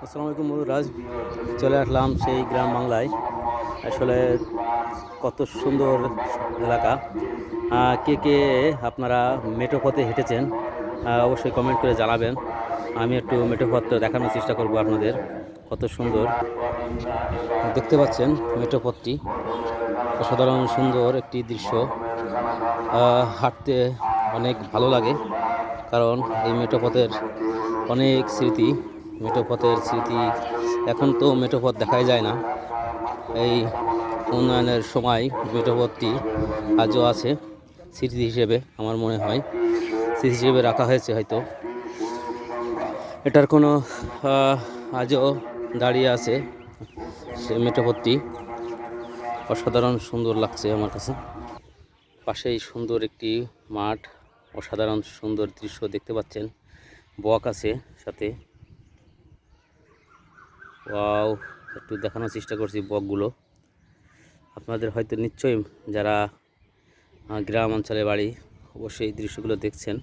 আসসালামু আলাইকুম মধুরাজ। চলে আসলাম সেই গ্রাম বাংলায়। আসলে কত সুন্দর এলাকা। কে কে আপনারা মেঠো পথে হেঁটেছেন অবশ্যই কমেন্ট করে জানাবেন। আমি একটু মেঠো পথটা দেখানোর চেষ্টা করব আপনাদের। কত সুন্দর দেখতে পাচ্ছেন মেঠো পথটি, অসাধারণ সুন্দর একটি দৃশ্য। হাঁটতে অনেক ভালো লাগে, কারণ এই মেঠো পথের অনেক স্মৃতি। মেঠো পথের স্মৃতি, এখন তো মেঠো পথ দেখাই যায় না। এই উন্নয়নের সময় মেঠো পথটি আজও আছে স্মৃতি হিসেবে, আমার মনে হয় স্মৃতি হিসেবে রাখা হয়েছে হয়তো। এটার কোনো আজও দাঁড়িয়ে আছে সে মেঠো পথটি। অসাধারণ সুন্দর লাগছে আমার কাছে। পাশেই সুন্দর একটি মাঠ, অসাধারণ সুন্দর দৃশ্য দেখতে পাচ্ছেন। বক আছে সাথে। ওয়াও, একটু দেখানোর চেষ্টা করছি বকগুলো আপনাদের। হয়তো নিশ্চয়ই যারা গ্রাম অঞ্চলে বাড়ি, অবশ্যই এই দৃশ্যগুলো দেখছেন।